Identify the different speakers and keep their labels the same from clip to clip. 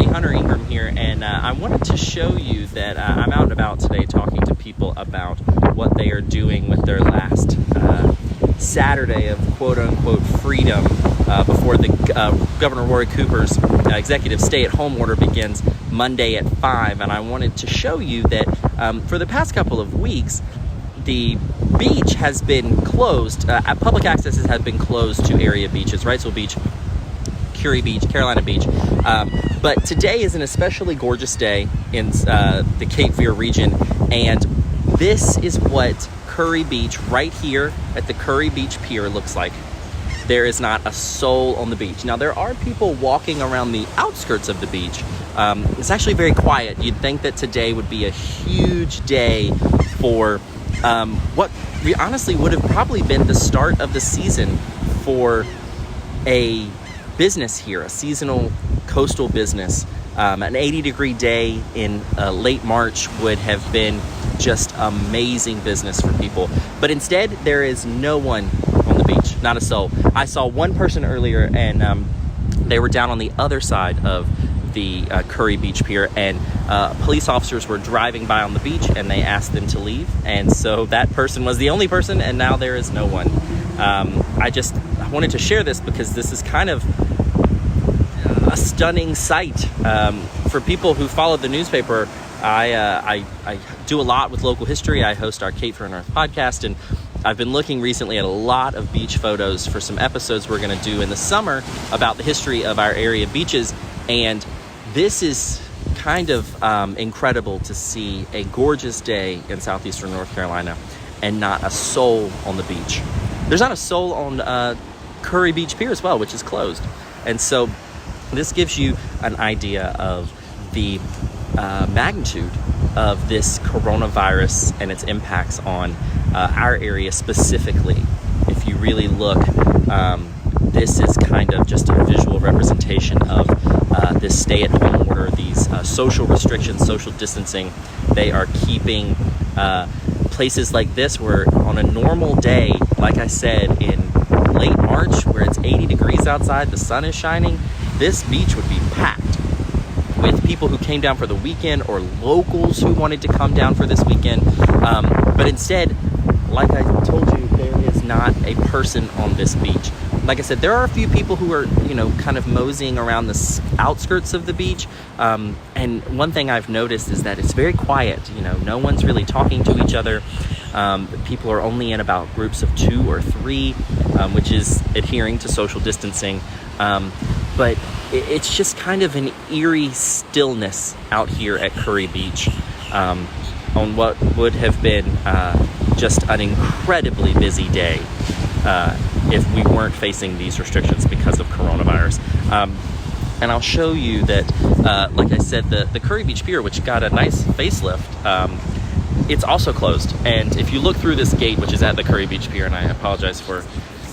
Speaker 1: everybody, Hunter Ingram here, and I wanted to show you that I'm out and about today talking to people about what they are doing with their last Saturday of quote-unquote freedom before the Governor Roy Cooper's executive stay-at-home order begins Monday at 5. And I wanted to show you that for the past couple of weeks, the beach has been closed. Public access has been closed to area beaches, Wrightsville Beach, Kure Beach, Carolina Beach. But today is an especially gorgeous day in the Cape Fear region, and this is what Kure Beach right here at the Kure Beach Pier looks like. There is not a soul on the beach. Now, there are people walking around the outskirts of the beach. It's actually very quiet. You'd think that today would be a huge day for what we honestly would have probably been the start of the season for a business here, a seasonal coastal business. An 80-degree day in late March would have been just amazing business for people. But instead, there is no one on the beach, not a soul. I saw one person earlier, and they were down on the other side of the Kure Beach Pier, and police officers were driving by on the beach, and they asked them to leave. And so that person was the only person, and now there is no one. I wanted to share this because this is kind of a stunning sight. For people who follow the newspaper, I do a lot with local history. I host our Cape Fear North podcast, and I've been looking recently at a lot of beach photos for some episodes we're going to do in the summer about the history of our area beaches. And this is kind of incredible to see a gorgeous day in southeastern North Carolina and not a soul on the beach. There's not a soul on Kure Beach Pier as well, which is closed. And so this gives you an idea of the magnitude of this coronavirus and its impacts on our area specifically. If you really look, this is kind of just a visual representation of this stay-at-home order, these social restrictions, social distancing. They are keeping places like this where on a normal day, like I said, in late March, where it's 80 degrees outside, the sun is shining, this beach would be packed with people who came down for the weekend or locals who wanted to come down for this weekend. But instead, like I told you, there is not a person on this beach. Like I said, there are a few people who are, kind of moseying around the outskirts of the beach. And one thing I've noticed is that it's very quiet. No one's really talking to each other. People are only in about groups of 2 or 3, which is adhering to social distancing. But it's just kind of an eerie stillness out here at Kure Beach on what would have been just an incredibly busy day if we weren't facing these restrictions because of coronavirus. And I'll show you that, like I said, the Kure Beach Pier, which got a nice facelift, it's also closed. And if you look through this gate, which is at the Kure Beach Pier, and I apologize for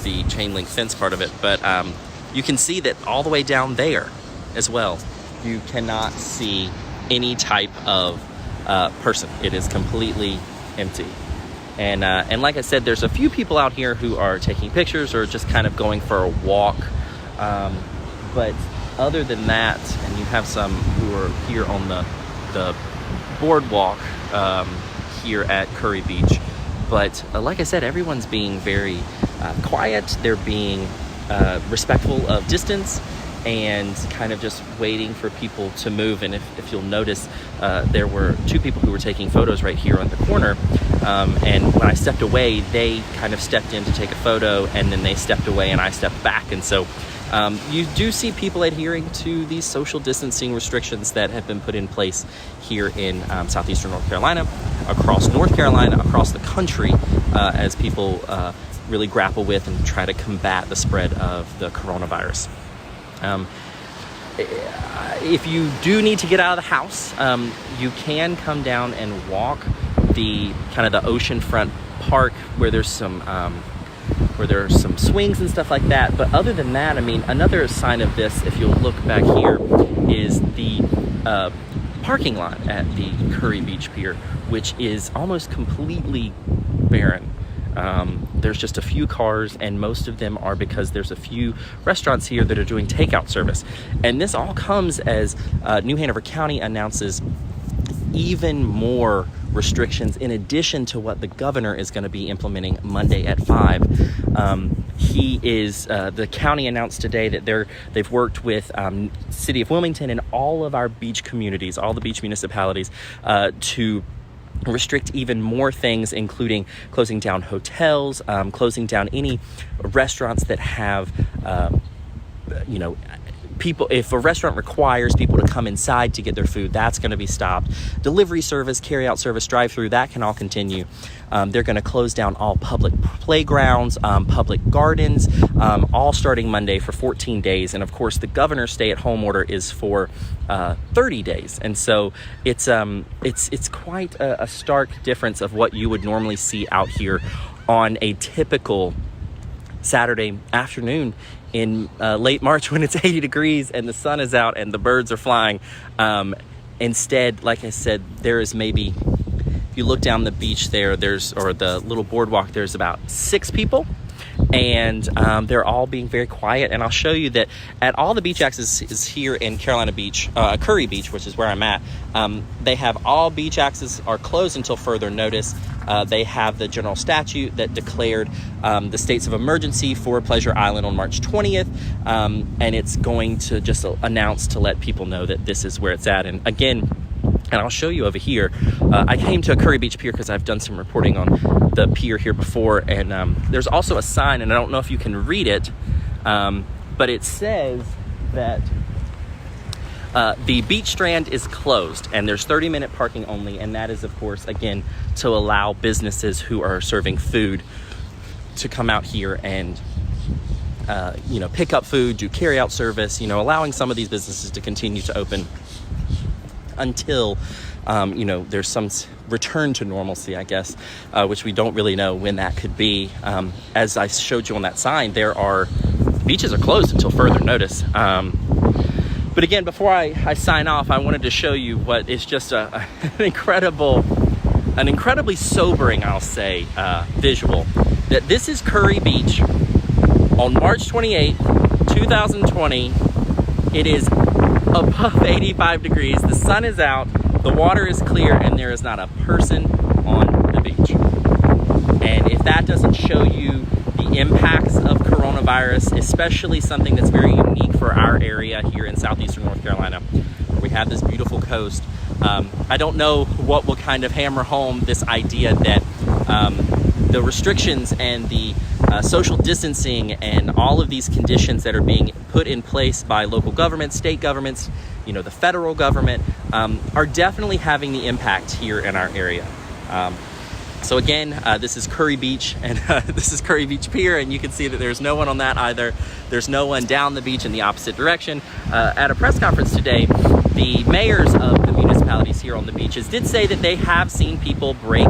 Speaker 1: the chain link fence part of it, but you can see that all the way down there as well, you cannot see any type of person. It is completely empty. And like I said, there's a few people out here who are taking pictures or just kind of going for a walk. But other than that, and you have some who are here on the boardwalk here at Kure Beach. But like I said, everyone's being very quiet. They're being respectful of distance and kind of just waiting for people to move. And if you'll notice, there were 2 people who were taking photos right here on the corner. And when I stepped away, they kind of stepped in to take a photo, and then they stepped away and I stepped back. And so you do see people adhering to these social distancing restrictions that have been put in place here in southeastern North Carolina, across North Carolina, across the country, as people really grapple with and try to combat the spread of the coronavirus. If you do need to get out of the house, you can come down and walk the kind of the oceanfront park where there's some swings and stuff like that. But other than that, I mean, another sign of this, if you'll look back here, is the parking lot at the Kure Beach Pier, which is almost completely barren. There's just a few cars, and most of them are because there's a few restaurants here that are doing takeout service. And this all comes as New Hanover County announces even more restrictions in addition to what the governor is going to be implementing Monday at 5. The county announced today that they've worked with City of Wilmington and all of our beach communities, all the beach municipalities, to restrict even more things, including closing down hotels, closing down any restaurants that have, people. If a restaurant requires people to come inside to get their food, that's going to be stopped. Delivery service, carry-out service, drive-through, that can all continue. They're going to close down all public playgrounds, public gardens, all starting Monday for 14 days. And of course, the governor's stay-at-home order is for 30 days. And so it's quite a stark difference of what you would normally see out here on a typical Saturday afternoon in late March when it's 80 degrees and the sun is out and the birds are flying. Instead, like I said, there is maybe, if you look down the beach there, or the little boardwalk, there's about 6 people, and they're all being very quiet. And I'll show you that at all the beach access here in Kure Beach, which is where I'm at, they have all beach access are closed until further notice. They have the general statute that declared the states of emergency for Pleasure Island on March 20th, and it's going to just announce to let people know that this is where it's at. And again, and I'll show you over here, I came to a Kure Beach pier because I've done some reporting on the pier here before, and there's also a sign, and I don't know if you can read it, but it says that the beach strand is closed and there's 30-minute parking only, and that is, of course, again, to allow businesses who are serving food to come out here and pick up food, do carry-out service, allowing some of these businesses to continue to open until there's some return to normalcy, I guess, which we don't really know when that could be. As I showed you on that sign, beaches are closed until further notice. But again, before I sign off, I wanted to show you what is just an incredibly sobering, I'll say, visual. That this is Kure Beach on March 28, 2020. It is above 85 degrees. The sun is out, the water is clear, and there is not a person on the beach. And if that doesn't show you the impacts of coronavirus, especially something that's very unique for our area here in southeastern North Carolina, where we have this beautiful coast, I don't know what will kind of hammer home this idea that the restrictions and the social distancing and all of these conditions that are being put in place by local governments, state governments, the federal government, are definitely having the impact here in our area. So again, this is Kure Beach, and this is Kure Beach Pier, and you can see that there's no one on that either. There's no one down the beach in the opposite direction. At a press conference today, the mayors of the municipalities here on the beaches did say that they have seen people break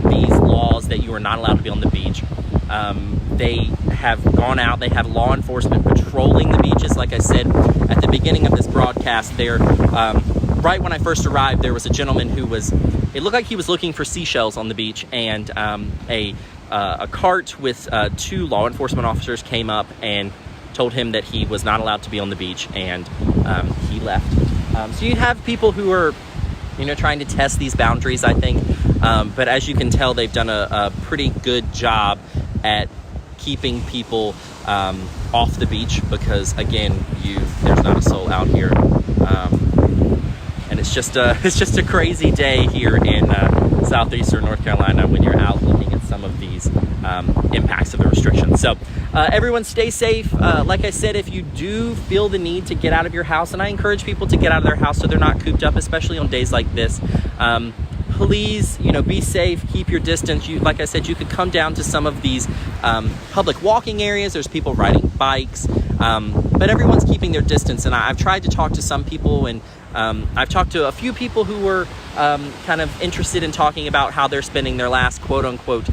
Speaker 1: these laws that you are not allowed to be on the beach. They have gone out, they have law enforcement patrolling the beaches. Like I said at the beginning of this broadcast there, right when I first arrived, there was a gentleman who it looked like he was looking for seashells on the beach, and a cart with 2 law enforcement officers came up and told him that he was not allowed to be on the beach, and he left. So you have people who are, trying to test these boundaries, I think. But as you can tell, they've done a pretty good job at keeping people off the beach because, again, there's not a soul out here. And it's just a crazy day here in southeastern North Carolina when you're out looking at some of these impacts of the restrictions. So everyone stay safe. Like I said, if you do feel the need to get out of your house, and I encourage people to get out of their house so they're not cooped up, especially on days like this, please, be safe, keep your distance. Like I said, you could come down to some of these public walking areas. There's people riding bikes, but everyone's keeping their distance. And I've tried to talk to some people, and I've talked to a few people who were kind of interested in talking about how they're spending their last quote-unquote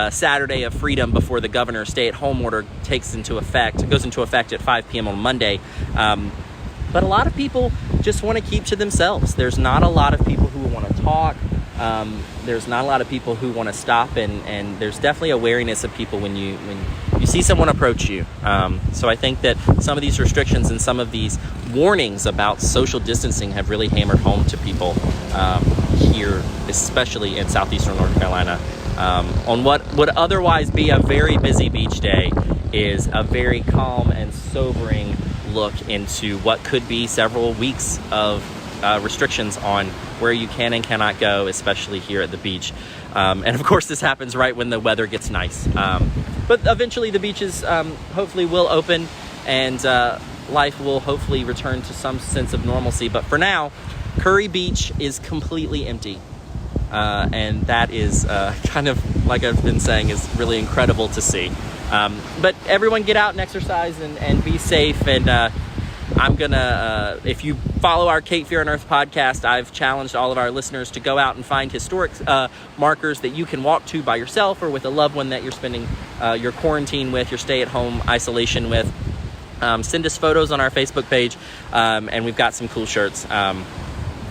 Speaker 1: Saturday of freedom before the governor's stay-at-home order goes into effect at 5 p.m. on Monday. But a lot of people just want to keep to themselves. There's not a lot of people who want to talk. There's not a lot of people who want to stop, and there's definitely a wariness of people when you see someone approach you. So I think that some of these restrictions and some of these warnings about social distancing have really hammered home to people here, especially in southeastern North Carolina. On what would otherwise be a very busy beach day is a very calm and sobering look into what could be several weeks of restrictions on where you can and cannot go, especially here at the beach. And of course, this happens right when the weather gets nice. But eventually the beaches hopefully will open, and life will hopefully return to some sense of normalcy. But for now, Kure Beach is completely empty. And that is kind of, like I've been saying, is really incredible to see. But everyone get out and exercise and be safe. And I'm gonna, if you follow our Cape Fear on Earth podcast, I've challenged all of our listeners to go out and find historic markers that you can walk to by yourself or with a loved one that you're spending your quarantine with, your stay-at-home isolation with. Send us photos on our Facebook page, and we've got some cool shirts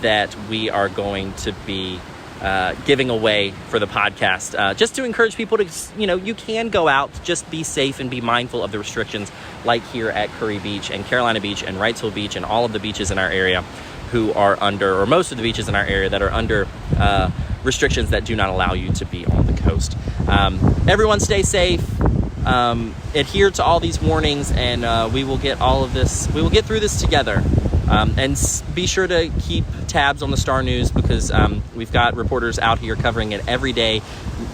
Speaker 1: that we are going to be giving away for the podcast, just to encourage people to, you can go out, just be safe and be mindful of the restrictions, like here at Kure Beach and Carolina Beach and Wrightsville Beach and all of the beaches in our area who are under, or most of the beaches in our area that are under restrictions that do not allow you to be on the coast. Everyone stay safe, adhere to all these warnings, and we will get through this together. And be sure to keep tabs on the StarNews, because we've got reporters out here covering it every day.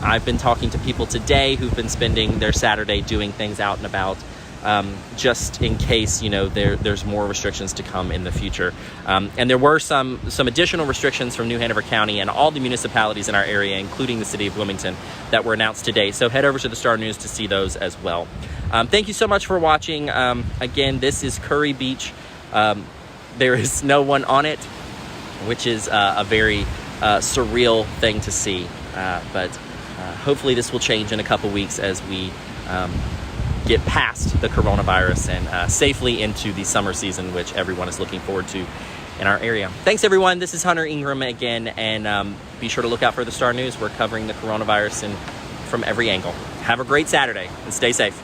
Speaker 1: I've been talking to people today who've been spending their Saturday doing things out and about, just in case, there's more restrictions to come in the future. And there were some additional restrictions from New Hanover County and all the municipalities in our area, including the city of Wilmington, that were announced today. So head over to the StarNews to see those as well. Thank you so much for watching. Again, this is Kure Beach. There is no one on it, which is a very surreal thing to see. But hopefully this will change in a couple weeks as we get past the coronavirus and safely into the summer season, which everyone is looking forward to in our area. Thanks, everyone. This is Hunter Ingram again, and be sure to look out for the StarNews. We're covering the coronavirus from every angle. Have a great Saturday and stay safe.